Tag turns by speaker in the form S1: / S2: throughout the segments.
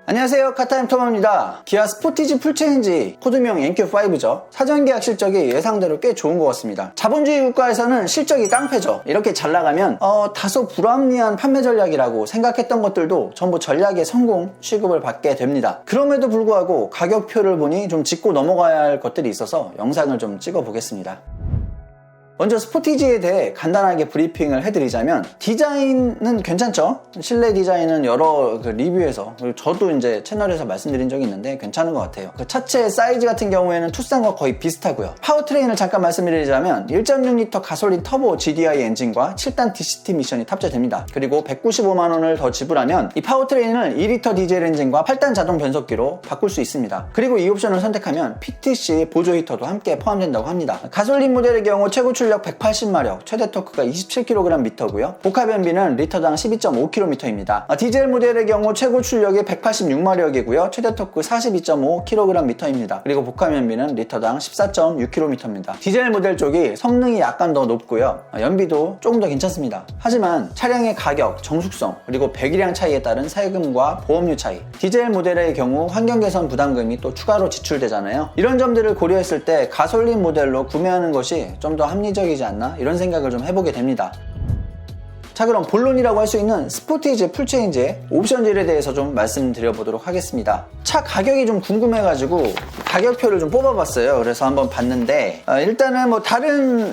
S1: 안녕하세요, 카타임 토마입니다. 기아 스포티지 풀체인지, 코드명 NQ5죠. 사전 계약 실적이 예상대로 꽤 좋은 것 같습니다. 자본주의 국가에서는 실적이 깡패죠. 이렇게 잘 나가면 다소 불합리한 판매 전략이라고 생각했던 것들도 전부 전략의 성공 취급을 받게 됩니다. 그럼에도 불구하고 가격표를 보니 좀 짚고 넘어가야 할 것들이 있어서 영상을 좀 찍어 보겠습니다. 먼저 스포티지에 대해 간단하게 브리핑을 해드리자면, 디자인은 괜찮죠? 실내 디자인은 여러 리뷰에서, 그리고 저도 이제 채널에서 말씀드린 적이 있는데 괜찮은 것 같아요. 그 차체 사이즈 같은 경우에는 투싼과 거의 비슷하고요. 파워트레인을 잠깐 말씀드리자면 1.6L 가솔린 터보 GDI 엔진과 7단 DCT 미션이 탑재됩니다. 그리고 195만원을 더 지불하면 이 파워트레인을 2L 디젤 엔진과 8단 자동 변속기로 바꿀 수 있습니다. 그리고 이 옵션을 선택하면 PTC 보조 히터도 함께 포함된다고 합니다. 가솔린 모델의 경우 최고 출력 180마력, 최대 토크가 27kgm고요. 복합 연비는 리터당 12.5km입니다. 디젤 모델의 경우 최고 출력이 186마력이고요. 최대 토크 42.5kgm입니다. 그리고 복합 연비는 리터당 14.6km입니다. 디젤 모델 쪽이 성능이 약간 더 높고요. 연비도 조금 더 괜찮습니다. 하지만 차량의 가격, 정숙성, 그리고 배기량 차이에 따른 세금과 보험료 차이, 디젤 모델의 경우 환경 개선 부담금이 또 추가로 지출되잖아요. 이런 점들을 고려했을 때 가솔린 모델로 구매하는 것이 좀 더 합리적이지 않나? 이런 생각을 좀 해보게 됩니다. 자, 그럼 본론이라고 할 수 있는 스포티지 풀체인지의 옵션들에 대해서 좀 말씀드려보도록 하겠습니다. 차 가격이 좀 궁금해가지고 가격표를 좀 뽑아봤어요. 그래서 한번 봤는데 일단은 뭐 다른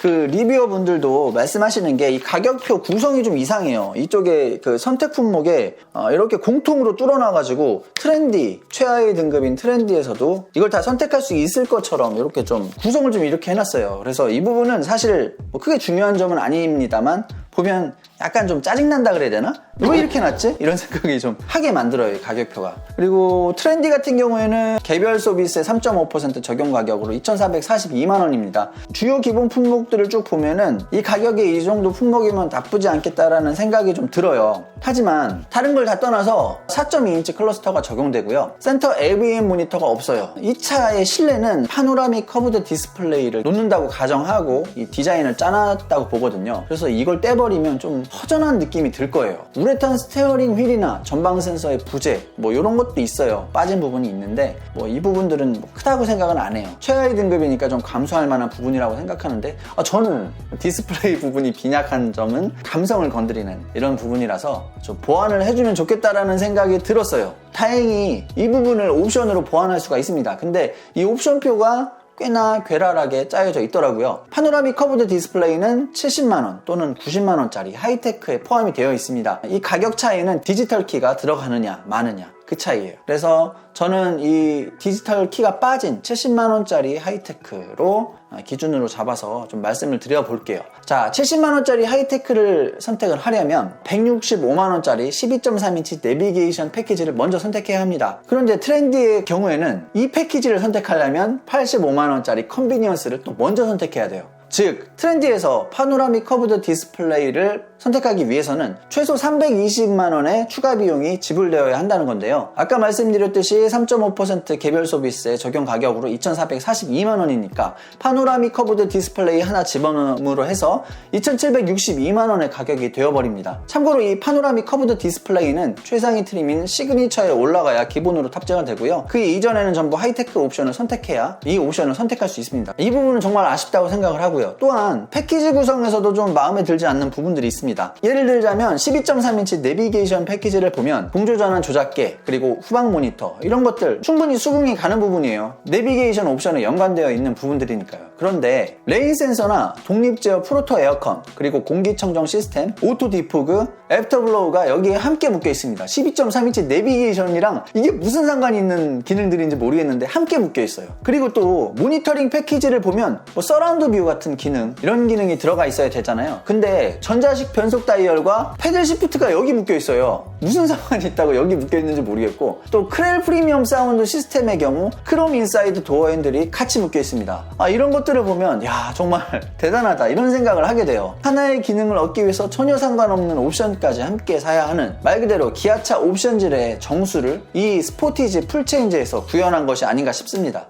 S1: 리뷰어 분들도 말씀하시는 게 이 가격표 구성이 좀 이상해요. 이쪽에 그 선택 품목에 이렇게 공통으로 뚫어놔가지고 트렌디, 최하위 등급인 트렌디에서도 이걸 다 선택할 수 있을 것처럼 이렇게 좀 구성을 좀 이렇게 해놨어요. 그래서 이 부분은 사실 뭐 크게 중요한 점은 아닙니다만 보면 약간 좀 짜증난다 그래야 되나? 왜 이렇게 해놨지? 이런 생각이 좀 하게 만들어요, 이 가격표가. 그리고 트렌디 같은 경우에는 개별 소비세 3.5% 적용 가격으로 2,442만원입니다. 주요 기본 품목들을 쭉 보면은 이 가격에 이 정도 품목이면 나쁘지 않겠다라는 생각이 좀 들어요. 하지만 다른 걸 다 떠나서 4.2인치 클러스터가 적용되고요. 센터 LVM 모니터가 없어요. 이 차의 실내는 파노라믹 커브드 디스플레이를 놓는다고 가정하고 이 디자인을 짜놨다고 보거든요. 그래서 이걸 떼버리면 좀 허전한 느낌이 들 거예요. 우레탄 스테어링 휠이나 전방 센서의 부재 뭐 이런 것도 있어요. 빠진 부분이 있는데 뭐 이 부분들은 뭐 크다고 생각은 안 해요. 최하위 등급이니까 좀 감수할 만한 부분이라고 생각하는데 저는 디스플레이 부분이 빈약한 점은 감성을 건드리는 이런 부분이라서 좀 보완을 해주면 좋겠다라는 생각이 들었어요. 다행히 이 부분을 옵션으로 보완할 수가 있습니다. 근데 이 옵션표가 꽤나 괴랄하게 짜여져 있더라고요. 파노라믹 커브드 디스플레이는 70만원 또는 90만원짜리 하이테크에 포함이 되어 있습니다. 이 가격 차이는 디지털 키가 들어가느냐 마느냐 그 차이예요. 그래서 저는 이 디지털 키가 빠진 70만원짜리 하이테크로 기준으로 잡아서 좀 말씀을 드려볼게요. 자, 70만원짜리 하이테크를 선택을 하려면 165만원짜리 12.3인치 내비게이션 패키지를 먼저 선택해야 합니다. 그런데 트렌디의 경우에는 이 패키지를 선택하려면 85만원짜리 컨비니언스를 또 먼저 선택해야 돼요. 즉, 트렌디에서 파노라믹 커브드 디스플레이를 선택하기 위해서는 최소 320만원의 추가 비용이 지불되어야 한다는 건데요. 아까 말씀드렸듯이 3.5% 개별 소비세 적용 가격으로 2,442만원이니까 파노라믹 커브드 디스플레이 하나 집어넣음으로 해서 2,762만원의 가격이 되어버립니다. 참고로 이 파노라믹 커브드 디스플레이는 최상위 트림인 시그니처에 올라가야 기본으로 탑재가 되고요. 그 이전에는 전부 하이테크 옵션을 선택해야 이 옵션을 선택할 수 있습니다. 이 부분은 정말 아쉽다고 생각을 하고요. 또한 패키지 구성에서도 좀 마음에 들지 않는 부분들이 있습니다. 예를 들자면 12.3인치 내비게이션 패키지를 보면 동조전환 조작계 그리고 후방 모니터 이런 것들 충분히 수긍이 가는 부분이에요. 내비게이션 옵션에 연관되어 있는 부분들이니까요. 그런데 레인 센서나 독립제어 프로토 에어컨 그리고 공기청정 시스템, 오토 디포그, 애프터블로우가 여기에 함께 묶여 있습니다. 12.3인치 내비게이션이랑 이게 무슨 상관이 있는 기능들인지 모르겠는데 함께 묶여 있어요. 그리고 또 모니터링 패키지를 보면 뭐 서라운드 뷰 같은 기능 이런 기능이 들어가 있어야 되잖아요. 근데 전자식 변속 다이얼과 패들 시프트가 여기 묶여 있어요. 무슨 상관이 있다고 여기 묶여 있는지 모르겠고, 또 크렐 프리미엄 사운드 시스템의 경우 크롬 인사이드 도어 핸들이 같이 묶여 있습니다. 이런 것들을 보면 야, 정말 대단하다 이런 생각을 하게 돼요. 하나의 기능을 얻기 위해서 전혀 상관없는 옵션까지 함께 사야 하는 말 그대로 기아차 옵션질의 정수를 이 스포티지 풀체인지에서 구현한 것이 아닌가 싶습니다.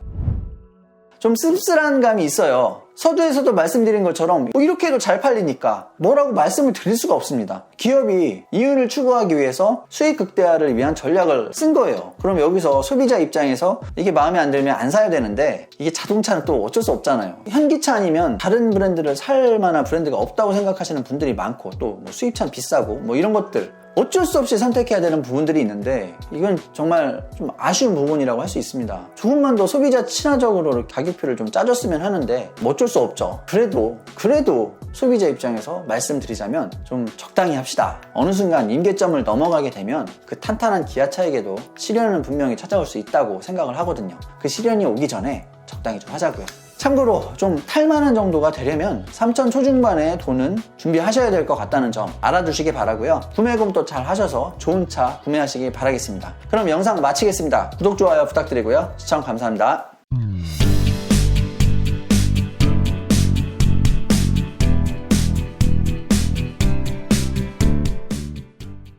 S1: 좀 씁쓸한 감이 있어요. 서두에서도 말씀드린 것처럼 뭐 이렇게 해도 잘 팔리니까 뭐라고 말씀을 드릴 수가 없습니다. 기업이 이윤을 추구하기 위해서 수익 극대화를 위한 전략을 쓴 거예요. 그럼 여기서 소비자 입장에서 이게 마음에 안 들면 안 사야 되는데, 이게 자동차는 또 어쩔 수 없잖아요. 현기차 아니면 다른 브랜드를 살 만한 브랜드가 없다고 생각하시는 분들이 많고, 또 뭐 수입차는 비싸고 뭐 이런 것들 어쩔 수 없이 선택해야 되는 부분들이 있는데, 이건 정말 좀 아쉬운 부분이라고 할 수 있습니다. 조금만 더 소비자 친화적으로 가격표를 좀 짜줬으면 하는데 뭐 어쩔 수 없죠. 그래도 소비자 입장에서 말씀드리자면 좀 적당히 합시다. 어느 순간 임계점을 넘어가게 되면 그 탄탄한 기아차에게도 시련은 분명히 찾아올 수 있다고 생각을 하거든요. 그 시련이 오기 전에 적당히 좀 하자고요. 참고로 좀 탈만한 정도가 되려면 3천 초중반의 돈은 준비하셔야 될 것 같다는 점 알아두시기 바라고요. 구매 검토 잘 하셔서 좋은 차 구매하시기 바라겠습니다. 그럼 영상 마치겠습니다. 구독, 좋아요 부탁드리고요. 시청 감사합니다.